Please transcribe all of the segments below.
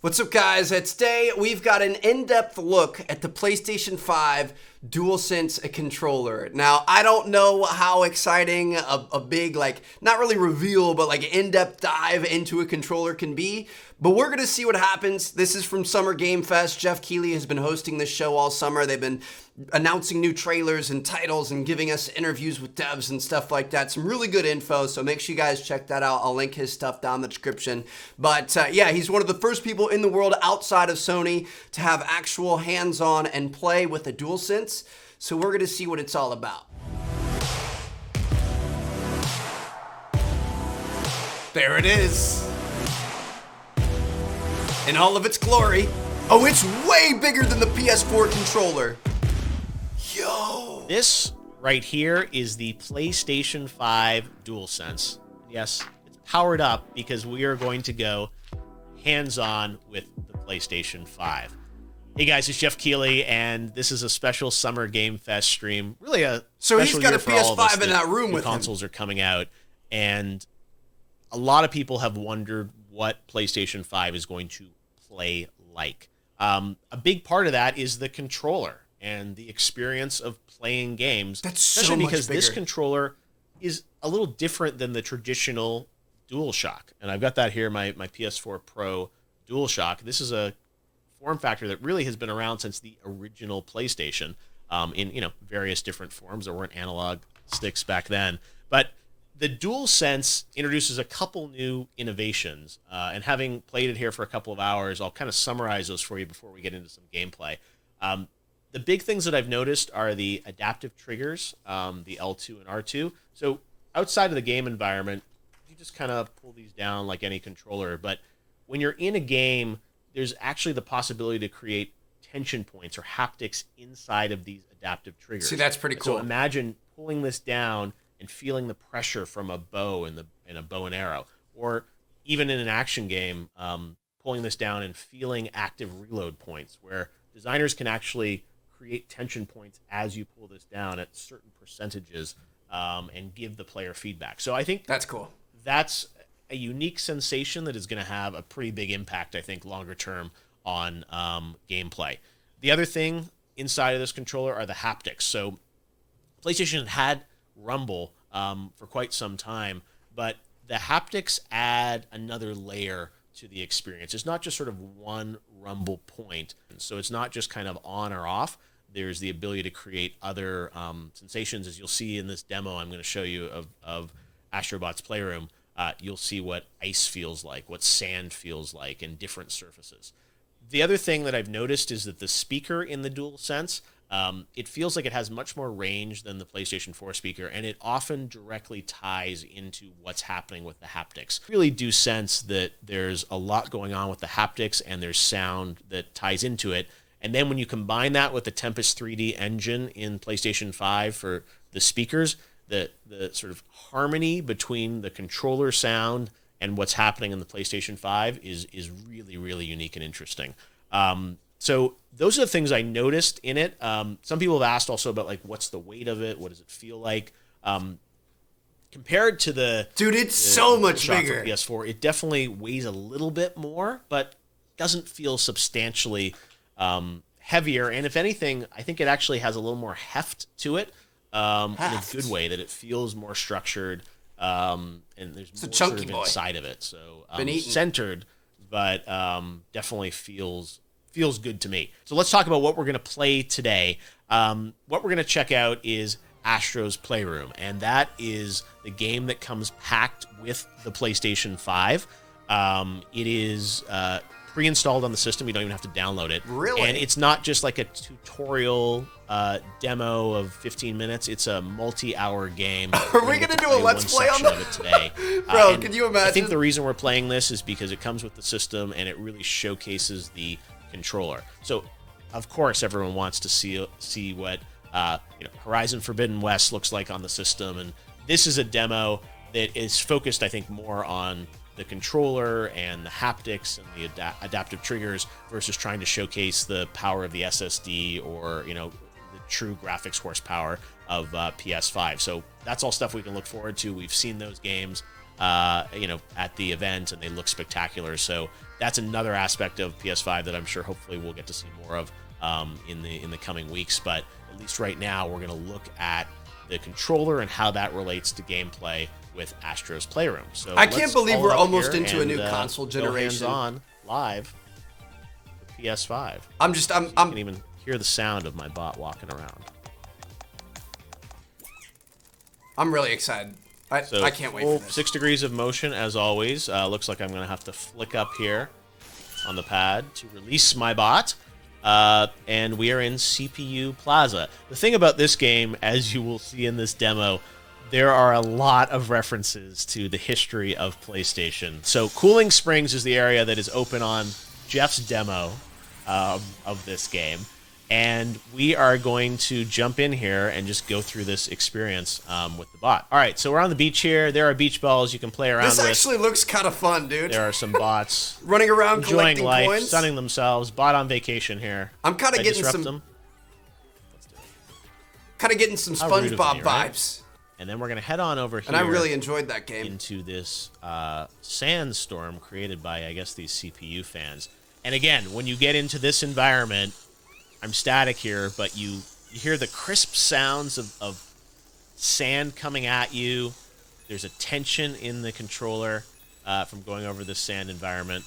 What's up, guys? Today we've got an in-depth look at the PlayStation 5 DualSense controller. Now, I don't know how exciting a big, not really reveal, but in-depth dive into a controller can be, but we're going to see what happens. This is from Summer Game Fest. Geoff Keighley has been hosting this show all summer. They've been announcing new trailers and titles and giving us interviews with devs and stuff like that. Some really good info, so make sure you guys check that out. I'll link his stuff down in the description. But yeah, he's one of the first people in the world outside of Sony to have actual hands-on and play with the DualSense. So we're going to see what it's all about. There it is. In all of its glory. Oh, it's way bigger than the PS4 controller. Yo! This right here is the PlayStation 5 DualSense. Yes, it's powered up because we are going to go hands-on with the PlayStation 5. Hey guys, it's Geoff Keighley, and this is a special Summer Game Fest stream. Really a so special he's got year a for all of us PS5 in that room with him. Consoles are coming out, and a lot of people have wondered what PlayStation 5 is going to play like. A big part of that is the controller and the experience of playing games. That's so especially much because bigger. this controller is a little different than the traditional DualShock. And I've got that here, my PS4 Pro DualShock. This is a form factor that really has been around since the original PlayStation, in various different forms. There weren't analog sticks back then. But the DualSense introduces a couple new innovations, and having played it here for a couple of hours, I'll kind of summarize those for you before we get into some gameplay. The big things that I've noticed are the adaptive triggers, the L2 and R2. So outside of the game environment, you just kind of pull these down like any controller. But when you're in a game, there's actually the possibility to create tension points or haptics inside of these adaptive triggers. See, that's pretty cool. So imagine pulling this down and feeling the pressure from a bow in a bow and arrow, or even in an action game, pulling this down and feeling active reload points, where designers can actually create tension points as you pull this down at certain percentages, and give the player feedback. So I think that's cool. That's a unique sensation that is going to have a pretty big impact, I think, longer term on gameplay. The other thing inside of this controller are the haptics. So PlayStation had Rumble for quite some time, but the haptics add another layer to the experience. It's not just sort of one rumble point. So it's not just kind of on or off. There's the ability to create other sensations. As you'll see in this demo I'm going to show you of ASTRO's PLAYROOM, you'll see what ice feels like, what sand feels like, and different surfaces. The other thing that I've noticed is that the speaker in the DualSense, it feels like it has much more range than the PlayStation 4 speaker, and it often directly ties into what's happening with the haptics. I really do sense that there's a lot going on with the haptics, and there's sound that ties into it. And then when you combine that with the Tempest 3D engine in PlayStation 5 for the speakers, the sort of harmony between the controller sound and what's happening in the PlayStation 5 is really, really unique and interesting. So those are the things I noticed in it. Some people have asked also about what's the weight of it? What does it feel like? Compared to the it's so much bigger. PS4, it definitely weighs a little bit more, but doesn't feel substantially heavier. And if anything, I think it actually has a little more heft to it, in a good way, that it feels more structured, and there's more sort of inside of it. So centered, but definitely feels good to me. So let's talk about what we're going to play today. What we're going to check out is ASTRO's PLAYROOM, and that is the game that comes packed with the PlayStation 5. It is pre-installed on the system. You don't even have to download it. Really? And it's not just like a tutorial demo of 15 minutes. It's a multi-hour game. Are we going to do a let's play on it today? Bro, can you imagine? I think the reason we're playing this is because it comes with the system and it really showcases the controller. So, of course, everyone wants to see what Horizon Forbidden West looks like on the system, and this is a demo that is focused, I think, more on the controller and the haptics and the adaptive triggers versus trying to showcase the power of the SSD or the true graphics horsepower of PS5. So that's all stuff we can look forward to. We've seen those games. at the event, and they look spectacular. So that's another aspect of PS5 that I'm sure hopefully we'll get to see more of in the coming weeks. But at least right now, we're going to look at the controller and how that relates to gameplay with Astro's Playroom. So I can't believe we're almost into a new console generation. On live with PS5. I'm you can even hear the sound of my bot walking around. I'm really excited. I can't wait for this. 6 degrees of motion, as always. Looks like I'm going to have to flick up here on the pad to release my bot. And we are in CPU Plaza. The thing about this game, as you will see in this demo, there are a lot of references to the history of PlayStation. So Cooling Springs is the area that is open on Geoff's demo of this game. And we are going to jump in here and just go through this experience with the bot. All right, so we're on the beach here. There are beach balls you can play around with. This actually looks kind of fun, dude. There are some bots running around enjoying collecting life, coins, sunning themselves. Bot on vacation here. I'm kind of getting some them? SpongeBob vibes. Right? And then we're going to head on over here. And I really enjoyed that game. Into this sandstorm created by, I guess, these CPU fans. And again, when you get into this environment, I'm static here, but you hear the crisp sounds of sand coming at you. There's a tension in the controller from going over this sand environment.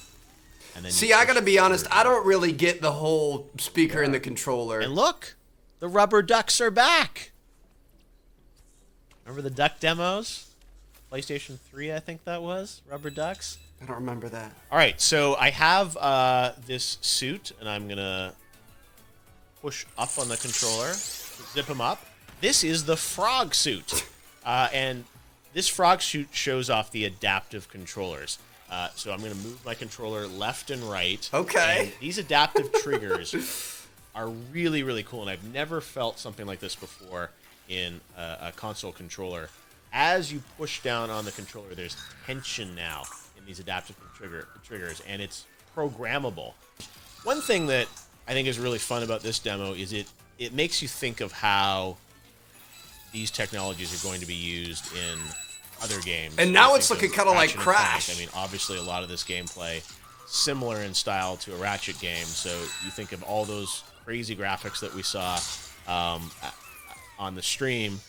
And then see, I gotta be honest, I don't really get the whole speaker in the controller. And look, the rubber ducks are back. Remember the duck demos? PlayStation 3, I think that was. Rubber ducks. I don't remember that. All right, so I have this suit, and I'm going to push up on the controller to zip him up. This is the frog suit. And this frog suit shows off the adaptive controllers. So I'm going to move my controller left and right. Okay. And these adaptive triggers are really, really cool, and I've never felt something like this before in a console controller. As you push down on the controller, there's tension now in these adaptive triggers, and it's programmable. One thing that I think is really fun about this demo is it makes you think of how these technologies are going to be used in other games. And now it's looking kind of like Ratchet & Crash. Clank. I mean, obviously a lot of this gameplay similar in style to a Ratchet game, so you think of all those crazy graphics that we saw on the stream,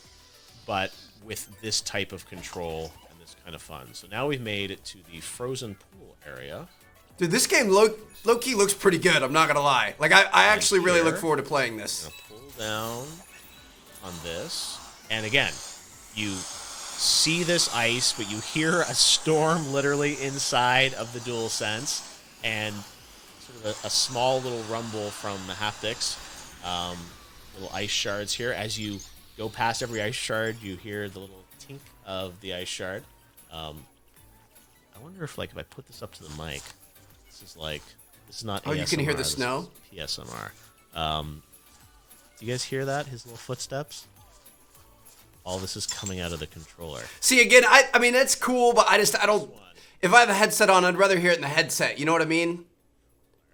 but with this type of control and this kind of fun. So now we've made it to the frozen pool area. Dude, this game low-key looks pretty good, I'm not gonna lie. Like, I actually really look forward to playing this. I'm gonna pull down on this, and again, you see this ice, but you hear a storm literally inside of the DualSense, and sort of a small little rumble from the haptics. Little ice shards here. As you go past every ice shard, you hear the little tink of the ice shard. I wonder if, like, if I put this up to the mic, this is not ASMR, you can hear the snow? PSMR. Do you guys hear that? His little footsteps? All this is coming out of the controller. See, again, I mean, that's cool, but I don't... If I have a headset on, I'd rather hear it in the headset, you know what I mean?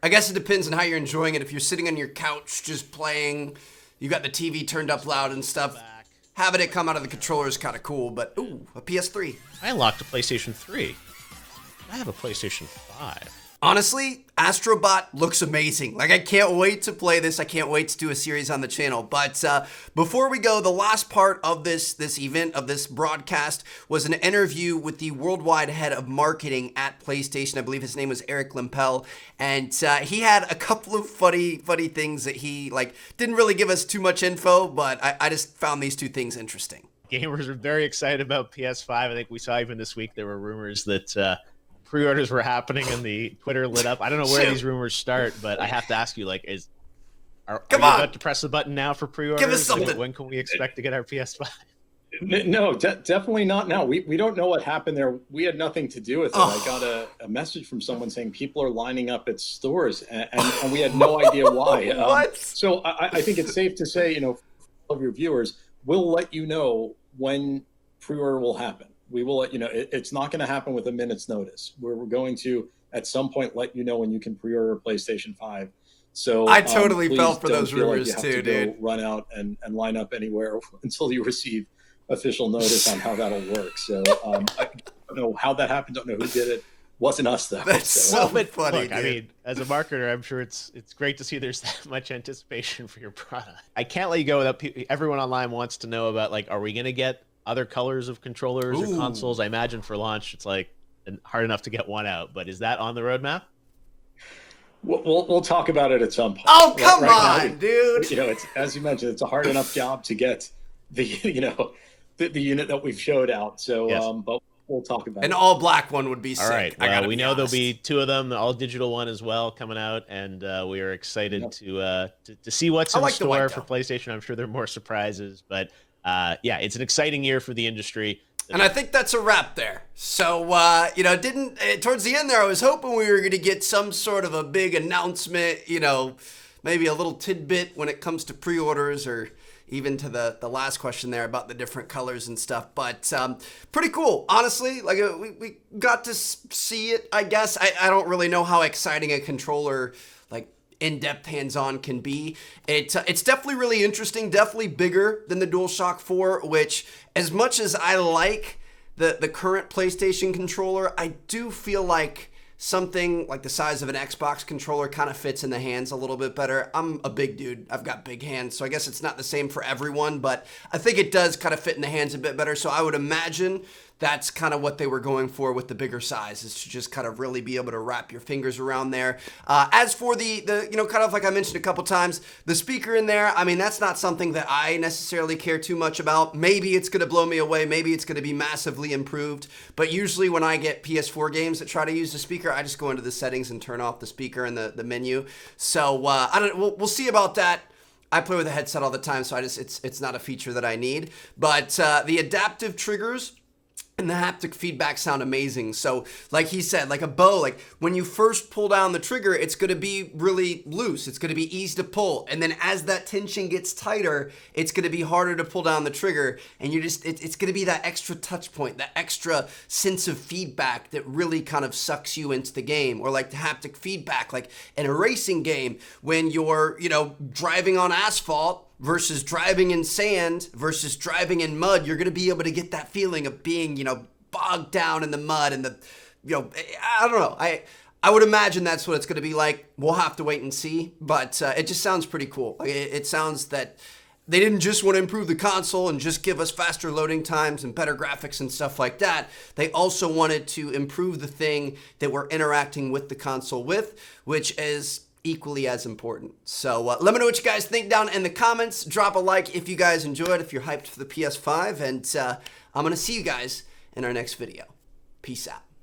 I guess it depends on how you're enjoying it. If you're sitting on your couch just playing, you got the TV turned up loud and stuff, having it come out of the controller is kind of cool, but ooh, a PS3. I unlocked a PlayStation 3. I have a PlayStation 5. Honestly, Astrobot looks amazing. Like, I can't wait to play this. I can't wait to do a series on the channel. But before we go, the last part of this event, of this broadcast, was an interview with the worldwide head of marketing at PlayStation. I believe his name was Eric Limpel. And he had a couple of funny things that he, like, didn't really give us too much info, but I just found these two things interesting. Gamers are very excited about PS5. I think we saw even this week there were rumors that... pre-orders were happening and the Twitter lit up. I don't know where these rumors start, but I have to ask you, like, are you about to press the button now for pre-orders? Give us something. Like, when can we expect to get our PS5? No, definitely not now. We don't know what happened there. We had nothing to do with it. I got a message from someone saying people are lining up at stores, and we had no idea why. What? So I think it's safe to say, you know, for all of your viewers, we'll let you know when pre-order will happen. We will let you know. It's not going to happen with a minute's notice. We're going to, at some point, let you know when you can pre-order a PlayStation 5. So I totally please fell for don't those feel like rumors you have too, to go dude. run out and line up anywhere until you receive official notice on how that'll work. So I don't know how that happened. Don't know who did it. Wasn't us though. That's so But funny. look, Dude. I mean, as a marketer, I'm sure it's great to see there's that much anticipation for your product. I can't let you go without everyone online wants to know about, like, are we going to get other colors of controllers or consoles? I imagine for launch it's like hard enough to get one out, but is that on the roadmap? We'll talk about it at some point. Oh, come right on, now, dude. It's, as you mentioned, it's a hard enough job to get the the unit that we've showed out. So Yes. but we'll talk about An it. all black one would be sick. All right. I Well, gotta we be know there'll honest. be 2 of them, the all digital one as well, coming out, and we are excited to see what's I in like the white, store for though. PlayStation. I'm sure there are more surprises, but yeah, it's an exciting year for the industry. And I think that's a wrap there. So, towards the end there, I was hoping we were going to get some sort of a big announcement, maybe a little tidbit when it comes to pre-orders, or even to the last question there about the different colors and stuff. But pretty cool, honestly. Like, we got to see it, I guess. I don't really know how exciting a controller, like, in-depth hands-on can be. It's definitely really interesting, definitely bigger than the DualShock 4, which, as much as I like the current PlayStation controller, I do feel like something like the size of an Xbox controller kind of fits in the hands a little bit better. I'm a big dude. I've got big hands, so I guess it's not the same for everyone, but I think it does kind of fit in the hands a bit better. So I would imagine that's kind of what they were going for with the bigger size, is to just kind of really be able to wrap your fingers around there. As for the kind of like I mentioned a couple times, the speaker in there, I mean, that's not something that I necessarily care too much about. Maybe it's going to blow me away. Maybe it's going to be massively improved. But usually when I get PS4 games that try to use the speaker, I just go into the settings and turn off the speaker in the menu. So we'll see about that. I play with a headset all the time, so it's not a feature that I need. But the adaptive triggers and the haptic feedback sound amazing. So like he said, like a bow, like when you first pull down the trigger, it's going to be really loose. It's going to be easy to pull. And then as that tension gets tighter, it's going to be harder to pull down the trigger. And it's going to be that extra touch point, that extra sense of feedback that really kind of sucks you into the game. Or like the haptic feedback, like in a racing game, when you're, driving on asphalt versus driving in sand versus driving in mud, you're going to be able to get that feeling of being, bogged down in the mud and I don't know. I would imagine that's what it's going to be like. We'll have to wait and see, but it just sounds pretty cool. Like, it sounds that they didn't just want to improve the console and just give us faster loading times and better graphics and stuff like that. They also wanted to improve the thing that we're interacting with the console with, which is equally as important. So let me know what you guys think down in the comments. Drop a like if you guys enjoyed, if you're hyped for the PS5, and I'm going to see you guys in our next video. Peace out.